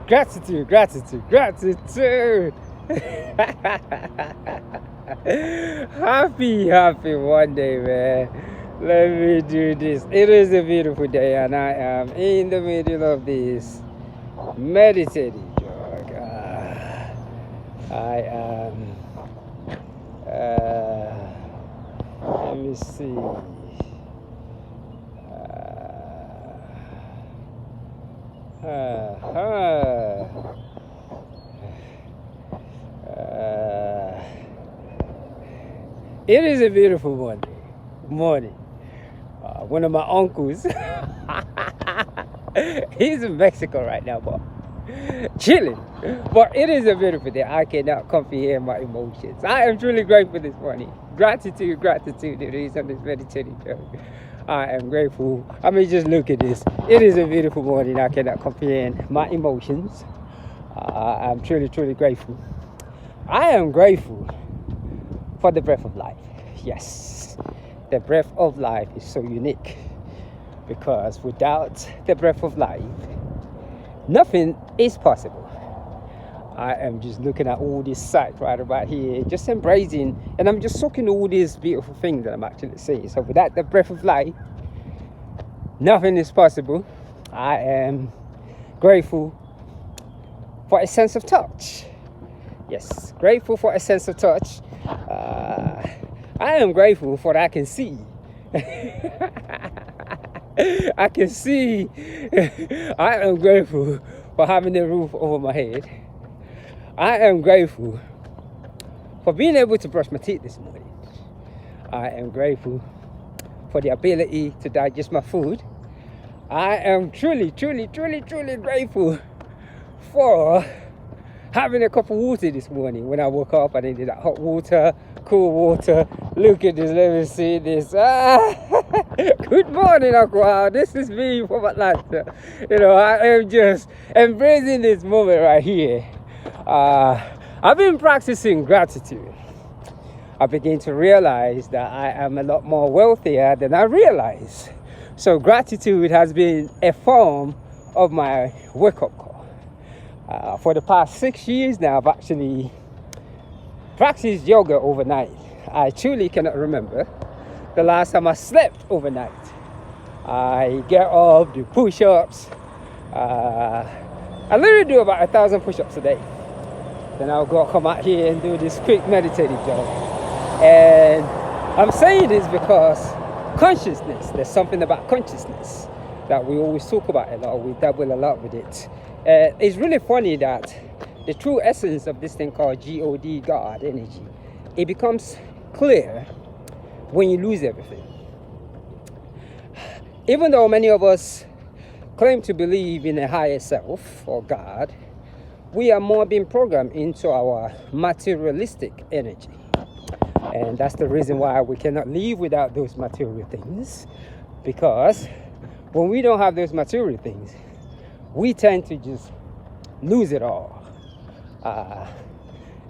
Gratitude, gratitude, gratitude. Happy Monday, man. Let me do this. It is a beautiful day, and I am in the middle of this meditative jog. I am. Let me see. It is a beautiful morning. One of my uncles, he's in Mexico right now, but chilling. But it is a beautiful day. I cannot comprehend my emotions. I am truly grateful this morning. Gratitude. It is on this meditative journey. I am grateful. I mean, just look at this. It is a beautiful morning. I cannot comprehend my emotions. I'm truly grateful. I am grateful for the breath of life. Yes, the breath of life is so unique, because without the breath of life, nothing is possible. I am just looking at all this sight right about here, just embracing, and I'm just soaking all these beautiful things that I'm actually saying. So without the breath of life, nothing is possible. I am grateful for a sense of touch. Yes, grateful for a sense of touch. I am grateful for that I can see. I can see. I am grateful for having a roof over my head. I am grateful for being able to brush my teeth this morning. I am grateful for the ability to digest my food. I am truly grateful for having a cup of water this morning. When I woke up, I needed that hot water, cool water. Look at this, let me see this. Good morning, Aqua. This is me from Atlanta. I am just embracing this moment right here. I've been practicing gratitude. I begin to realize that I am a lot more wealthier than I realized. So gratitude has been a form of my wake-up call. For the past 6 years now, I've actually practiced yoga overnight. I truly cannot remember the last time I slept overnight. I get up, do push-ups. I literally do about 1,000 push-ups a day. Then I'll come out here and do this quick meditative jog. And I'm saying this because consciousness, there's something about consciousness that we always talk about a lot. We dabble a lot with it. It's really funny that the true essence of this thing called God energy, it becomes clear when you lose everything. Even though many of us claim to believe in a higher self or God, we are more being programmed into our materialistic energy. And that's the reason why we cannot live without those material things. Because when we don't have those material things, we tend to just lose it all.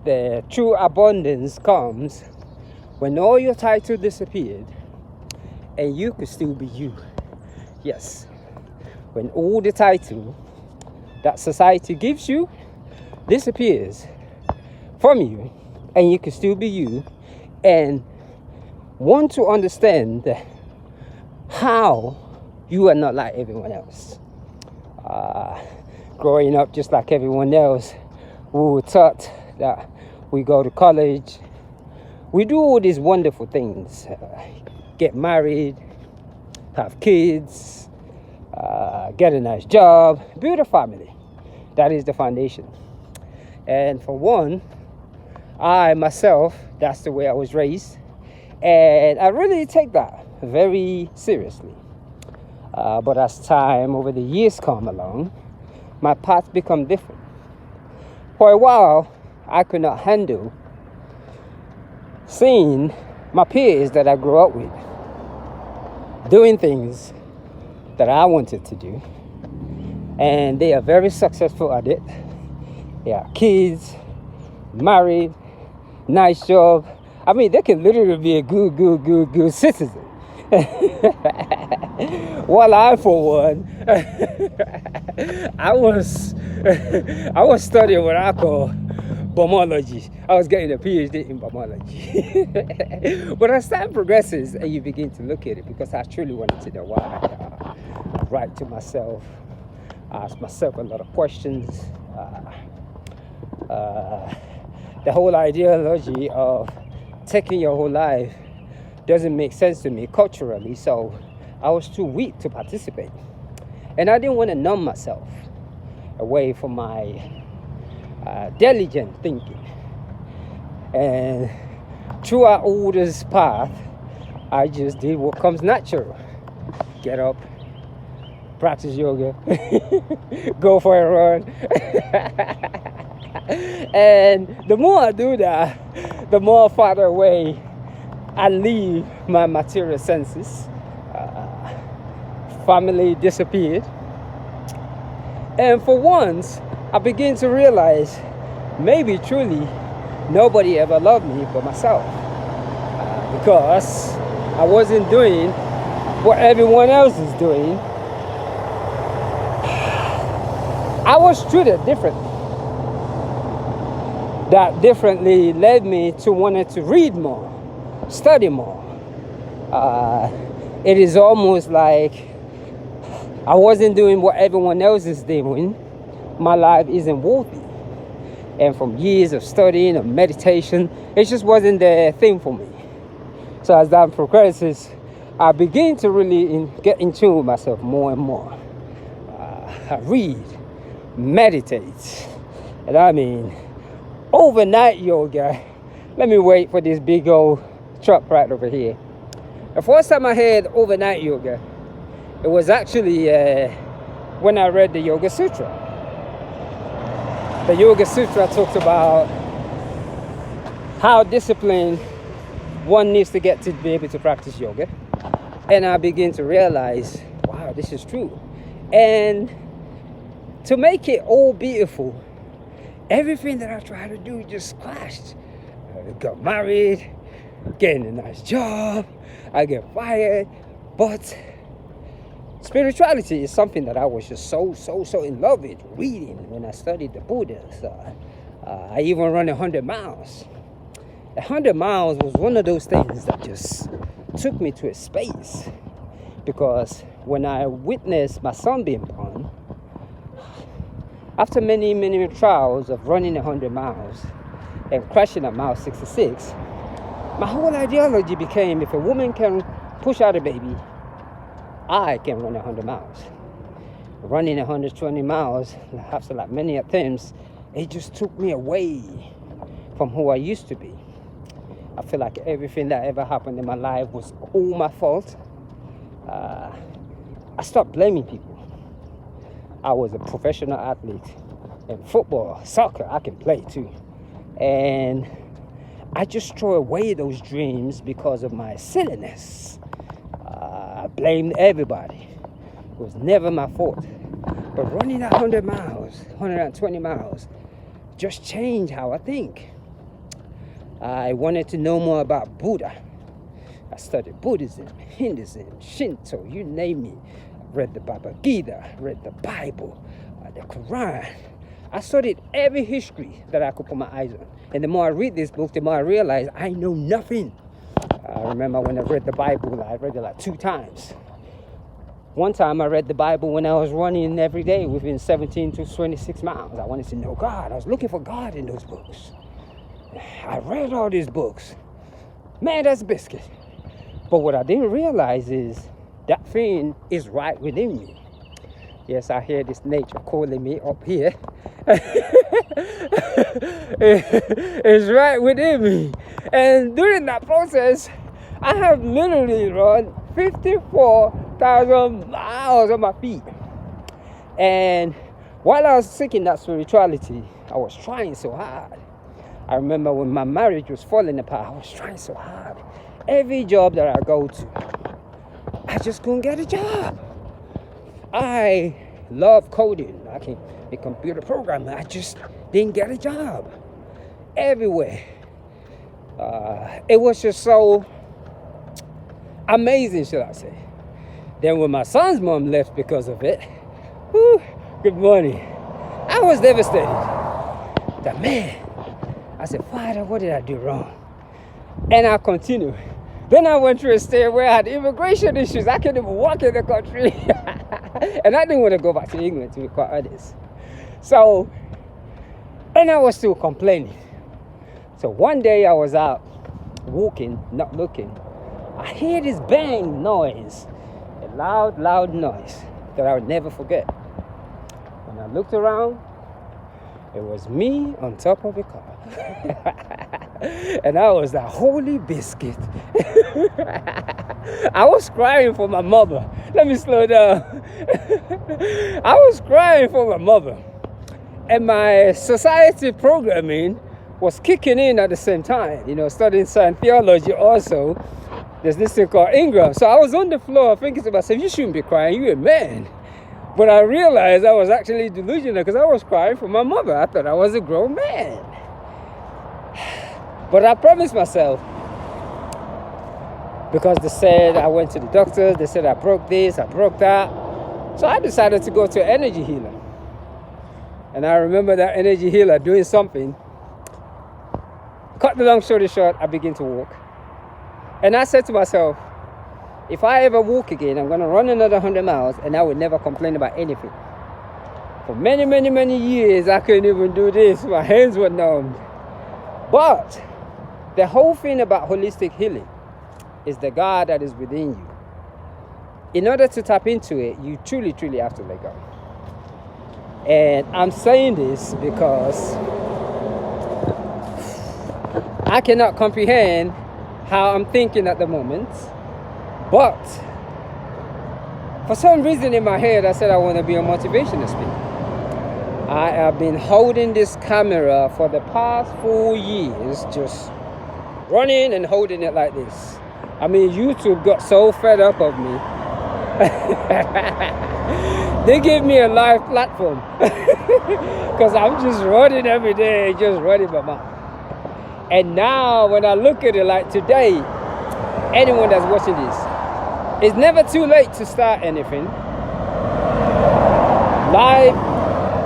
The true abundance comes when all your title disappeared and you could still be you. Yes, when all the title that society gives you disappears from you and you can still be you, and want to understand how you are not like everyone else. Growing up just like everyone else, we were taught that we go to college, we do all these wonderful things, get married, have kids, get a nice job, build a family. That is the foundation. And for one, I myself, that's the way I was raised, and I really take that very seriously. But as time over the years come along, my path become different. For a while, I could not handle seeing my peers that I grew up with doing things that I wanted to do, and they are very successful at it. They are kids, married, nice job. I mean, they can literally be a good citizen. While I, for one, I was I was studying what I call bomology. I was getting a PhD in bomology. But as time progresses and you begin to look at it, because I truly wanted to know why, I write to myself, ask myself a lot of questions. The whole ideology of taking your whole life doesn't make sense to me culturally, so I was too weak to participate. And I didn't want to numb myself away from my diligent thinking. And throughout all this path, I just did what comes natural. Get up, practice yoga, go for a run. And the more I do that, the more farther away I leave my material senses. Family disappeared. And for once, I begin to realize maybe truly nobody ever loved me but myself. Because I wasn't doing what everyone else is doing. I was treated differently. That differently led me to wanting to read more, study more. It is almost like I wasn't doing what everyone else is doing. My life isn't worthy. And from years of studying and meditation, it just wasn't the thing for me. So as that progresses, I begin to really get in tune with myself more and more. I read, meditate, and I mean, overnight yoga. Let me wait for this big old truck right over here. The first time I had overnight yoga, it was actually when I read the Yoga Sutra. The Yoga Sutra talks about how disciplined one needs to get to be able to practice yoga. And I begin to realize, wow, this is true. And to make it all beautiful, everything that I tried to do just crashed. I got married, getting a nice job, I get fired, but spirituality is something that I was just so in love with reading when I studied the Buddhas. I even run 100 miles. 100 miles was one of those things that just took me to a space, because when I witnessed my son being born, after many trials of running 100 miles and crashing at mile 66, my whole ideology became, if a woman can push out a baby, I can run 100 miles. Running 120 miles, after like many attempts, it just took me away from who I used to be. I feel like everything that ever happened in my life was all my fault. I stopped blaming people. I was a professional athlete in football, soccer, I can play too. And I just threw away those dreams because of my silliness. I blamed everybody. It was never my fault. But running 100 miles, 120 miles, just changed how I think. I wanted to know more about Buddha. I studied Buddhism, Hinduism, Shinto, you name it. I read the Bhagavad Gita, read the Bible, the Quran. I studied every history that I could put my eyes on. And the more I read this book, the more I realize I know nothing. I remember when I read the Bible, I read it like 2 times. One time I read the Bible when I was running every day within 17 to 26 miles. I wanted to know God. I was looking for God in those books. I read all these books. Man, that's biscuit. But what I didn't realize is that thing is right within me. Yes, I hear this nature calling me up here. It's right within me. And during that process, I have literally run 54,000 miles on my feet. And while I was seeking that spirituality, I was trying so hard. I remember when my marriage was falling apart, I was trying so hard. Every job that I go to, I just couldn't get a job. I love coding. I can be a computer programmer. I just didn't get a job. Everywhere. It was just so amazing, should I say. Then when my son's mom left because of it, good morning. I was devastated. That man, I said, Father, what did I do wrong? And I continued. Then I went through a state where I had immigration issues. I couldn't even walk in the country. And I didn't want to go back to England, to be quite honest. So, and I was still complaining. So one day I was out walking, not looking. I hear this bang noise, a loud noise that I would never forget. When I looked around, it was me on top of a car. And I was that holy biscuit. I was crying for my mother. Let me slow down. I was crying for my mother. And my society programming was kicking in at the same time. You know, studying science theology also. There's this thing called Ingram. So I was on the floor thinking to myself, you shouldn't be crying, you're a man. But I realized I was actually delusional because I was crying for my mother. I thought I was a grown man. But I promised myself, because they said I went to the doctors, they said I broke this, I broke that. So I decided to go to an energy healer. And I remember that energy healer doing something. Cut the long story short, I began to walk. And I said to myself, if I ever walk again, I'm going to run another 100 miles and I would never complain about anything. For many years, I couldn't even do this. My hands were numb. But the whole thing about holistic healing is the God that is within you. In order to tap into it, you truly have to let go. And I'm saying this because I cannot comprehend how I'm thinking at the moment. But for some reason in my head, I said I want to be a motivational speaker. I have been holding this camera for the past 4 years, just running and holding it like this. I mean, YouTube got so fed up of me. They gave me a live platform because I'm just running every day, just running my mouth. And now when I look at it like today, anyone that's watching this, it's never too late to start anything. Life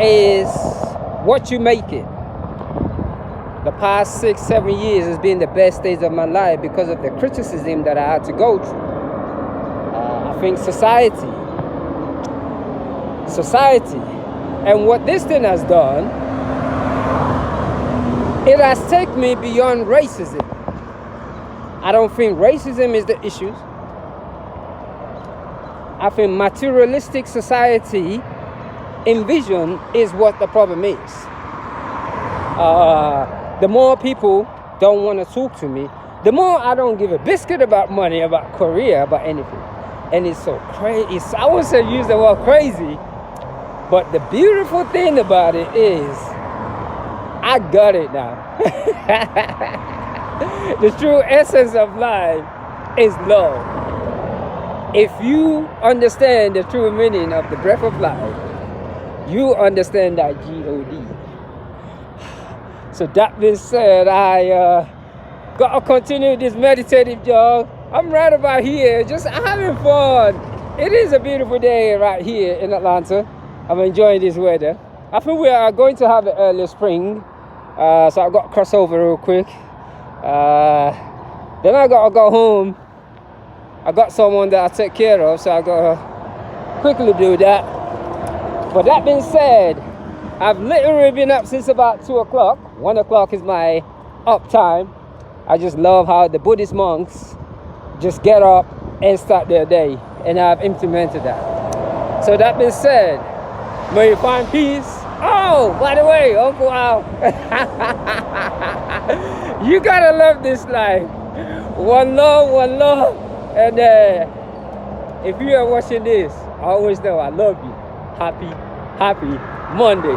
is what you make it. The past 6-7 years has been the best days of my life because of the criticism that I had to go through. I think society, and what this thing has done, it has taken me beyond racism. I don't think racism is the issue. I think materialistic society envision is what the problem is. The more people don't want to talk to me, the more I don't give a biscuit about money, about career, about anything. And it's so crazy. I wouldn't say use the word crazy, but the beautiful thing about it is I got it now. The true essence of life is love. If you understand the true meaning of the breath of life, you understand that G-O-D. So that being said, I got to continue this meditative jog. I'm right about here, just having fun. It is a beautiful day right here in Atlanta. I'm enjoying this weather. I think we are going to have an early spring. So I got to cross over real quick. Then I got to go home. I got someone that I take care of, so I got to quickly do that. But that being said, I've literally been up since about 2 o'clock. 1 o'clock is my up time. I just love how the Buddhist monks just get up and start their day. And I've implemented that. So that being said, may you find peace. Oh, by the way, Uncle Al, you gotta love this life. One love. And if you are watching this, always know I love you. Happy Monday.